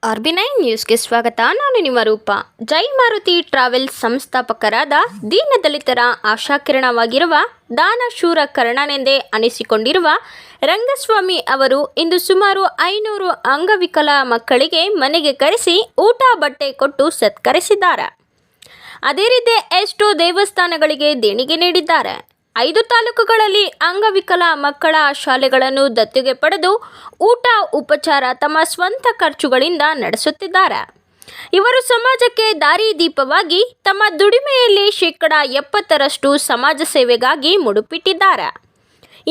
RB9 ನ್ಯೂಸ್ಗೆ ಸ್ವಾಗತ. ನಾನು ನಿಮ್ಮ ರೂಪ. ಜೈ ಮಾರುತಿ ಟ್ರಾವೆಲ್ಸ್ ಸಂಸ್ಥಾಪಕರಾದ ದೀನದಲಿತರ ಆಶಾಕಿರಣವಾಗಿರುವ ದಾನಶೂರ ಕರ್ಣನೆಂದೇ ಅನಿಸಿಕೊಂಡಿರುವ ರಂಗಸ್ವಾಮಿ ಅವರು ಇಂದು ಸುಮಾರು 500 ಅಂಗವಿಕಲ ಮಕ್ಕಳಿಗೆ ಮನೆಗೆ ಕರೆಸಿ ಊಟ ಬಟ್ಟೆ ಕೊಟ್ಟು ಸತ್ಕರಿಸಿದ್ದಾರೆ. ಅದೇ ರೀತಿ ಎಷ್ಟೋ ದೇವಸ್ಥಾನಗಳಿಗೆ ದೇಣಿಗೆ ನೀಡಿದ್ದಾರೆ. 5 ತಾಲೂಕುಗಳಲ್ಲಿ ಅಂಗವಿಕಲ ಮಕ್ಕಳ ಶಾಲೆಗಳನ್ನು ದತ್ತಿಗೆ ಪಡೆದು ಊಟ ಉಪಚಾರ ತಮ್ಮ ಸ್ವಂತ ಖರ್ಚುಗಳಿಂದ ನಡೆಸುತ್ತಿದ್ದಾರೆ. ಇವರು ಸಮಾಜಕ್ಕೆ ದಾರಿದೀಪವಾಗಿ ತಮ್ಮ ದುಡಿಮೆಯಲ್ಲಿ 70% ಸಮಾಜ ಸೇವೆಗಾಗಿ ಮುಡುಪಿಟ್ಟಿದ್ದಾರೆ.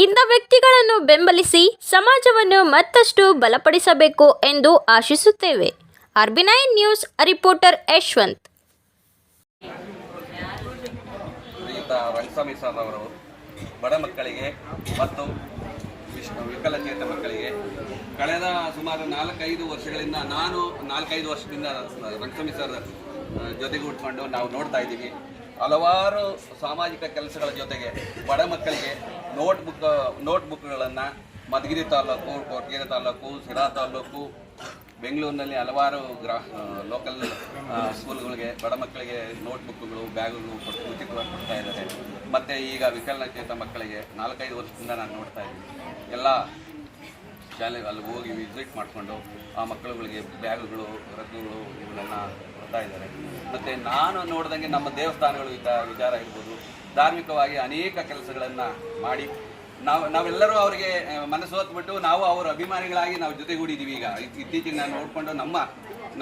ಇಂಥ ವ್ಯಕ್ತಿಗಳನ್ನು ಬೆಂಬಲಿಸಿ ಸಮಾಜವನ್ನು ಮತ್ತಷ್ಟು ಬಲಪಡಿಸಬೇಕು ಎಂದು ಆಶಿಸುತ್ತೇವೆ. RB9 news reporter Yashwant. Rangaswamy sir ಅವರು ಬಡ ಮಕ್ಕಳಿಗೆ ಮತ್ತು ವಿಕಲಚೇತ ಮಕ್ಕಳಿಗೆ ಕಳೆದ ಸುಮಾರು 4-5 ವರ್ಷಗಳಿಂದ ನಾನು 4-5 ವರ್ಷದಿಂದ ರಂಗಸ್ವಾಮಿ ಸರ್ ಜೊತೆಗೂಡಿಕೊಂಡು ನಾವು ನೋಡ್ತಾ ಇದ್ದೀವಿ. ಹಲವಾರು ಸಾಮಾಜಿಕ ಕೆಲಸಗಳ ಜೊತೆಗೆ ಬಡ ಮಕ್ಕಳಿಗೆ ನೋಟ್ಬುಕ್ಗಳನ್ನು ಮಧುಗಿರಿ ತಾಲೂಕು, ಕೊರಟಗೆರೆ ತಾಲೂಕು, ಸಿರಾ ತಾಲೂಕು, ಬೆಂಗಳೂರಿನಲ್ಲಿ ಹಲವಾರು ಲೋಕಲ್ ಸ್ಕೂಲ್ಗಳಿಗೆ ಬಡ ಮಕ್ಕಳಿಗೆ ನೋಟ್ಬುಕ್ಗಳು, ಬ್ಯಾಗುಗಳು ಉಚಿತವಾಗಿ ಕೊಡ್ತಾ ಇದ್ದಾರೆ. ಮತ್ತು ಈಗ ವಿಕಲಚೇತ ಮಕ್ಕಳಿಗೆ 4-5 ವರ್ಷದಿಂದ ನಾನು ನೋಡ್ತಾ ಇದ್ದೀನಿ. ಎಲ್ಲ ಶಾಲೆಗೆ ಅಲ್ಲಿ ಹೋಗಿ ವಿಸಿಟ್ ಮಾಡಿಕೊಂಡು ಆ ಮಕ್ಕಳುಗಳಿಗೆ ಬ್ಯಾಗುಗಳು, ರಗ್ಗುಗಳು ಇವುಗಳನ್ನ ಕೊಡ್ತಾ ಇದ್ದಾರೆ. ಮತ್ತು ನಾನು ನೋಡಿದಂಗೆ ನಮ್ಮ ದೇವಸ್ಥಾನಗಳು ವಿಚಾರ ಇರ್ಬೋದು, ಧಾರ್ಮಿಕವಾಗಿ ಅನೇಕ ಕೆಲಸಗಳನ್ನು ಮಾಡಿ ನಾವೆಲ್ಲರೂ ಅವರಿಗೆ ಮನಸ್ಸು ಹೊತ್ಬಿಟ್ಟು ನಾವು ಅವರ ಅಭಿಮಾನಿಗಳಾಗಿ ನಾವು ಜೊತೆಗೂಡಿದ್ದೀವಿ. ಈಗ ಇತ್ತೀಚೆಗೆ ನಾನು ನೋಡಿಕೊಂಡು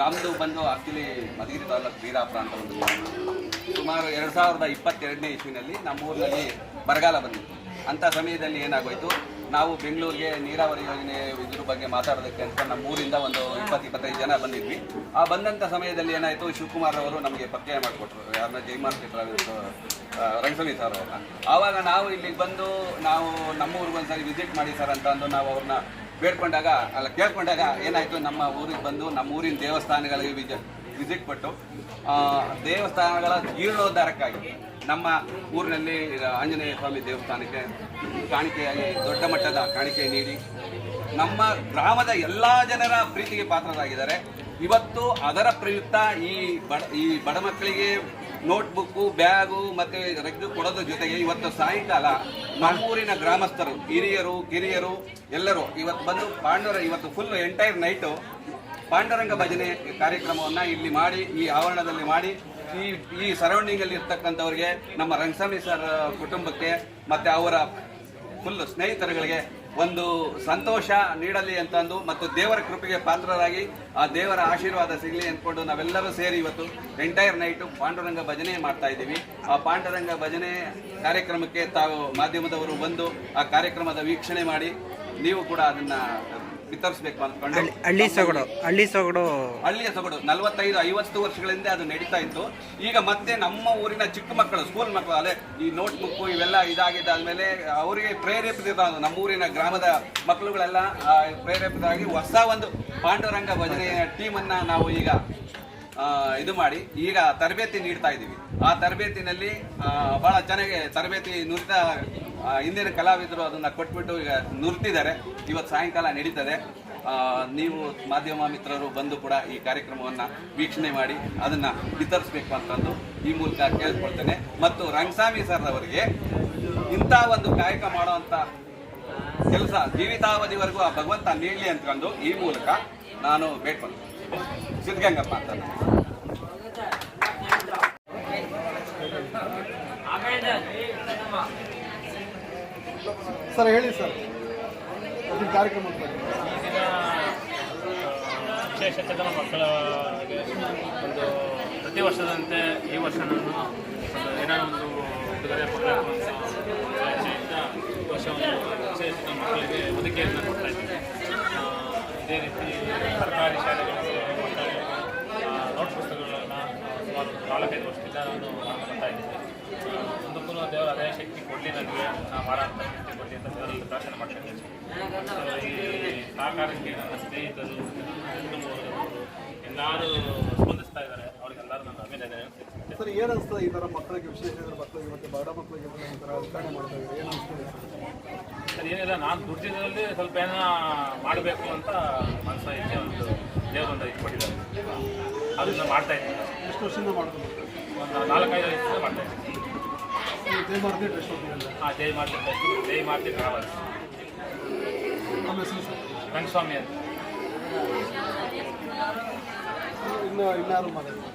ನಮ್ಮದು ಬಂದು ಆ್ಯಕ್ಚುಲಿ ಮಧುಗಿರಿ ತಾಲೂಕು ವೀರಾಪುರ ಅಂತ ಒಂದು ಸುಮಾರು 2022ನೇ ಇಸ್ವಿನಲ್ಲಿ ನಮ್ಮೂರಿನಲ್ಲಿ ಬರಗಾಲ ಬಂದಿತ್ತು. ಅಂಥ ಸಮಯದಲ್ಲಿ ಏನಾಗೋಯಿತು, ನಾವು ಬೆಂಗಳೂರಿಗೆ ನೀರಾವರಿ ಯೋಜನೆ ಇದ್ರ ಬಗ್ಗೆ ಮಾತಾಡೋದಕ್ಕೆ ಅಂತ ನಮ್ಮೂರಿಂದ ಒಂದು 20-25 ಜನ ಬಂದಿದ್ವಿ. ಆ ಬಂದಂಥ ಸಮಯದಲ್ಲಿ ಏನಾಯಿತು, ಶಿವಕುಮಾರ್ ಅವರು ನಮಗೆ ಪರಿಚಯ ಮಾಡಿಕೊಟ್ರು, ಯಾರನ್ನ ಜೈ ಮಾರುತಿ ಟ್ರಾವೆಲ್ಸ್ ರಂಗಸ್ವಾಮಿ ಸರ್ ಅವ್ರನ್ನ. ಆವಾಗ ನಾವು ಇಲ್ಲಿಗೆ ಬಂದು ನಾವು ನಮ್ಮೂರಿಗೆ ಒಂದ್ಸರಿ ವಿಸಿಟ್ ಮಾಡಿ ಸರ್ ಅಂತ ಅಂದು ನಾವು ಅವ್ರನ್ನ ಕೇಳ್ಕೊಂಡಾಗ ಏನಾಯಿತು, ನಮ್ಮ ಊರಿಗೆ ಬಂದು ನಮ್ಮ ಊರಿನ ದೇವಸ್ಥಾನಗಳಿಗೆ ವಿಸಿಟ್ ಕೊಟ್ಟು ದೇವಸ್ಥಾನಗಳ ಜೀರ್ಣೋದ್ಧಾರಕ್ಕಾಗಿ ನಮ್ಮ ಊರಿನಲ್ಲಿ ಆಂಜನೇಯ ಸ್ವಾಮಿ ದೇವಸ್ಥಾನಕ್ಕೆ ಕಾಣಿಕೆಯಾಗಿ ದೊಡ್ಡ ಮಟ್ಟದ ಕಾಣಿಕೆ ನೀಡಿ ನಮ್ಮ ಗ್ರಾಮದ ಎಲ್ಲ ಜನರ ಪ್ರೀತಿಗೆ ಪಾತ್ರರಾಗಿದ್ದಾರೆ. ಇವತ್ತು ಅದರ ಪ್ರಯುಕ್ತ ಈ ಬಡ ಮಕ್ಕಳಿಗೆ ನೋಟ್ಬುಕ್ಕು, ಬ್ಯಾಗು ಮತ್ತು ರಗ್ಗು ಕೊಡೋದ್ರ ಜೊತೆಗೆ ಇವತ್ತು ಸಾಯಂಕಾಲ ನಮ್ಮೂರಿನ ಗ್ರಾಮಸ್ಥರು, ಹಿರಿಯರು, ಕಿರಿಯರು ಎಲ್ಲರೂ ಇವತ್ತು ಬಂದು ಇವತ್ತು ಫುಲ್ ಎಂಟೈರ್ ನೈಟು ಪಾಂಡುರಂಗ ಭಜನೆ ಕಾರ್ಯಕ್ರಮವನ್ನು ಇಲ್ಲಿ ಮಾಡಿ, ಈ ಆವರಣದಲ್ಲಿ ಮಾಡಿ, ಈ ಸರೌಂಡಿಂಗಲ್ಲಿ ಇರ್ತಕ್ಕಂಥವ್ರಿಗೆ, ನಮ್ಮ ರಂಗಸ್ವಾಮಿ ಸರ್ ಕುಟುಂಬಕ್ಕೆ ಮತ್ತು ಅವರ ಫುಲ್ ಸ್ನೇಹಿತರುಗಳಿಗೆ ಒಂದು ಸಂತೋಷ ನೀಡಲಿ ಅಂತಂದು ಮತ್ತು ದೇವರ ಕೃಪೆಗೆ ಪಾತ್ರರಾಗಿ ಆ ದೇವರ ಆಶೀರ್ವಾದ ಸಿಗಲಿ ಅಂದ್ಕೊಂಡು ನಾವೆಲ್ಲರೂ ಸೇರಿ ಇವತ್ತು ಎಂಟೈರ್ ನೈಟು ಪಾಂಡುರಂಗ ಭಜನೆ ಮಾಡ್ತಾ ಇದ್ದೀವಿ. ಆ ಪಾಂಡುರಂಗ ಭಜನೆ ಕಾರ್ಯಕ್ರಮಕ್ಕೆ ತಾವು ಮಾಧ್ಯಮದವರು ಬಂದು ಆ ಕಾರ್ಯಕ್ರಮದ ವೀಕ್ಷಣೆ ಮಾಡಿ ನೀವು ಕೂಡ ಅದನ್ನು ವಿತರಿಸಬೇಕು ಅಂದ್ಕೊಂಡು ಹಳ್ಳಿಯ ಸೊಗಡು 45-50 ವರ್ಷಗಳಿಂದ ಅದು ನಡೀತಾ ಇತ್ತು. ಈಗ ಮತ್ತೆ ನಮ್ಮ ಊರಿನ ಚಿಕ್ಕ ಮಕ್ಕಳು, ಸ್ಕೂಲ್ ಮಕ್ಕಳು, ಅಲ್ಲೇ ಈ ನೋಟ್ಬುಕ್ಕು ಇವೆಲ್ಲ ಇದಾಗಿದ್ದಾದ್ಮೇಲೆ ಅವರಿಗೆ ಪ್ರೇರೇಪಿತ ನಮ್ಮೂರಿನ ಗ್ರಾಮದ ಮಕ್ಕಳುಗಳೆಲ್ಲ ಪ್ರೇರೇಪಿತರಾಗಿ ಹೊಸ ಒಂದು ಪಾಂಡುರಂಗ ಭಜನೆಯ ಟೀಮನ್ನು ನಾವು ಈಗ ಇದು ಮಾಡಿ ಈಗ ತರಬೇತಿ ನೀಡ್ತಾ ಇದ್ದೀವಿ. ಆ ತರಬೇತಿನಲ್ಲಿ ಭಾಳ ಚೆನ್ನಾಗಿ ತರಬೇತಿ ನುರಿತ ಹಿಂದಿನ ಕಲಾವಿದರು ಅದನ್ನು ಕೊಟ್ಬಿಟ್ಟು ಈಗ ನುರ್ತಿದ್ದಾರೆ. ಇವತ್ತು ಸಾಯಂಕಾಲ ನಡೀತದೆ. ನೀವು ಮಾಧ್ಯಮ ಮಿತ್ರರು ಬಂದು ಕೂಡ ಈ ಕಾರ್ಯಕ್ರಮವನ್ನು ವೀಕ್ಷಣೆ ಮಾಡಿ ಅದನ್ನು ವಿತರಿಸಬೇಕು ಅಂತಂದು ಈ ಮೂಲಕ ಕೇಳಿಕೊಳ್ತೇನೆ. ಮತ್ತು ರಂಗಸ್ವಾಮಿ ಸರ್ ಅವರಿಗೆ ಇಂಥ ಒಂದು ಕಾಯಕ ಮಾಡುವಂಥ ಕೆಲಸ ಜೀವಿತಾವಧಿವರೆಗೂ ಆ ಭಗವಂತ ನೀಡಲಿ ಅಂದ್ಕೊಂಡು ಈ ಮೂಲಕ ನಾನು ಬೇಡ್ಕೊಂಡು ಸಿದ್ಧಗಂಗಪ್ಪ ಅಂತ ಸರ್ ಹೇಳಿ ಸರ್, ಈ ಕಾರ್ಯಕ್ರಮ ವಿಶೇಷಚೇತನ ಮಕ್ಕಳಿಗೆ ಒಂದು ಪ್ರತಿ ವರ್ಷದಂತೆ ಈ ವರ್ಷ ನಾನು ಏನೋ ಒಂದು ಉಡುಗೊರೆ ಕೊಡಬೇಕು ಅಂತ ವಿಶೇಷಚೇತನ ಮಕ್ಕಳಿಗೆ ಒದಗಿಕೆಯನ್ನು ಕೊಡ್ತಾ ಇದ್ದೀನಿ. ಇದೇ ರೀತಿ ಸರ್ಕಾರಿ ಶಾಲೆಗಳಿಗೆ ಮಕ್ಕಳಿಗೆ ನೋಟ್ ಪುಸ್ತಕಗಳನ್ನು ಸುಮಾರು 4-5 ವರ್ಷದಿಂದ ನಾನು ಮಾಡ್ತಾ ಇದ್ದೀನಿ. ಮುಂದಕ್ಕೂ ದೇವರ ಅದೇ ಶಕ್ತಿ ಕೊಡಲಿ, ನನಗೆ ಮಾಡೋಂಥ ಶಕ್ತಿ ಕೊಡಲಿ ಅಂತ ದೇವರಲ್ಲಿ ಪ್ರಾರ್ಥನೆ ಮಾಡ್ತೀನಿ. ಈ ಸಹಕಾರಕ್ಕೆ ನನ್ನ ಸ್ನೇಹಿತರು, ಕುಟುಂಬದವರು ಎಲ್ಲರೂ ಸ್ಪಂದಿಸ್ತಾ ಇದ್ದಾರೆ. ಅವರಿಗೆಲ್ಲರೂ ನನ್ನ ಅಭಿನಂದನೆ ಸರ್. ಏನು ಅನಿಸ್ತದೆ ಈ ಥರ ಮಕ್ಕಳಿಗೆ, ವಿಶೇಷ ಮಕ್ಕಳಿಗೆ ಮತ್ತು ಬಡ ಮಕ್ಕಳಿಗೆ ಈ ಥರ ವಿತರಣೆ ಮಾಡ್ತಾ ಇದ್ದಾರೆ, ಏನು ಅನಿಸ್ತದೆ ಸರ್? ಏನಿಲ್ಲ, ನಾನು ದುಡ್ಡಿನಲ್ಲಿ ಸ್ವಲ್ಪ ಏನೋ ಮಾಡಬೇಕು ಅಂತ ಮನಸ್ಸು ಇಚ್ಛೆ ಒಂದು ದೇವರೊಂದು ಇಟ್ಕೊಟ್ಟಿದ್ದಾರೆ. ಅದನ್ನು ಮಾಡ್ತಾ ಇದ್ದೀನಿ. ಎಷ್ಟು ವರ್ಷದಿಂದ ಮಾಡ್ಕೊಂಡು ಒಂದು 4-5 ವರ್ಷದಿಂದ ಮಾಡ್ತಾ ಇದ್ದೀನಿ. ಜೈ ಮಾರುತಿ ಟ್ರಸ್ಟ್ ಹೋಗ್ತಿರಲ್ಲ ಜೈ ಮಾರುತಿ ಟ್ರಾವೆಲ್ಸ್. ನಮ್ಮ ಹೆಸರು ಸರ್ ರಂಗಸ್ವಾಮಿ ಅಂತ. ಇನ್ನು ಇನ್ನಾರು ಮಾಡಿದ್ರು